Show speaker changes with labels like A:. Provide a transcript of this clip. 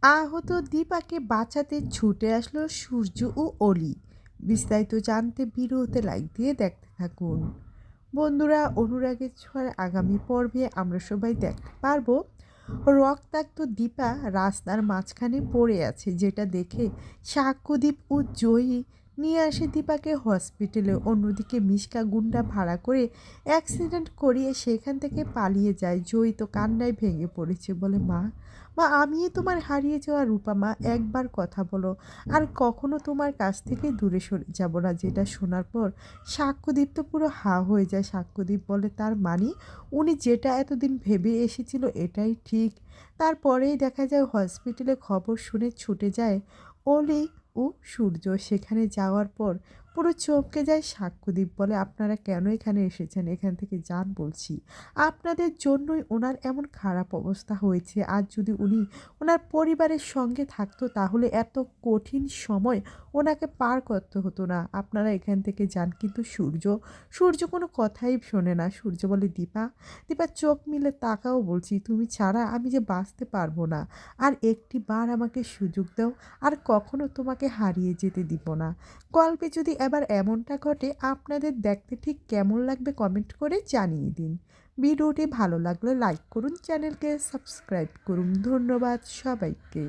A: আহত দীপাকে বাঁচাতে ছুটে আসলো সূর্য ও অলি। বিস্তারিত জানতে ভিডিওতে লাইক দিয়ে দেখতে থাকুন। বন্ধুরা, অনুরাগের ছোঁয়ার আগামী পর্বে আমরা সবাই দেখতে পারবো রক্তাক্ত দীপা রাস্তার মাঝখানে পড়ে আছে, যেটা দেখে সাক্ষ্যদীপ ও জয়ী নিয়ে আসে দীপাকে হসপিটালে। অন্যদিকে মিশকা গুন্ডা ভাড়া করে অ্যাক্সিডেন্ট করিয়ে সেখান থেকে পালিয়ে যায়। জয়ী তো কান্নায় ভেঙে পড়েছে, বলে মা, মা আমিই তোমার হারিয়ে যাওয়া রূপা মা, একবার কথা বলো, আর কখনো তোমার কাছ থেকে দূরে সরে যাব না। যেটা শোনার পর সাক্ষ্যদীপ তো পুরো হা হয়ে যায়। সাক্ষ্যদীপ বলে, তার মানে উনি যেটা এতদিন ভেবে এসেছিল এটাই ঠিক। তারপরেই দেখা যায় হসপিটালে খবর শুনে ছুটে যায় অলি ও সূর্য। সেখানে যাওয়ার পর পুরো চমকে যায় সাক্ষ্যদীপ, বলে, আপনারা কেন এখানে এসেছেন? এখান থেকে যান বলছি। আপনাদের জন্যই ওনার এমন খারাপ অবস্থা হয়েছে। আর যদি উনি ওনার পরিবারের সঙ্গে থাকতো তাহলে এত কঠিন সময় ওনাকে পার করতে হতো না। আপনারা এখান থেকে যান। কিন্তু সূর্য সূর্য কোনো কথাই শোনে না। সূর্য বলে, দীপা, দীপা চোখ মিলে তাকাও বলছি, তুমি ছাড়া আমি যে বাঁচতে পারবো না। আর একটি বার আমাকে সুযোগ দাও, আর কখনো তোমাকে হারিয়ে যেতে দিব না। গল্পে যদি এবার এমনটা ঘটে, আপনাদের দেখতে ঠিক কেমন লাগবে কমেন্ট করে জানিয়ে দিন। ভিডিওটি ভালো লাগলে লাইক করুন, চ্যানেলকে সাবস্ক্রাইব করুন। ধন্যবাদ সবাইকে।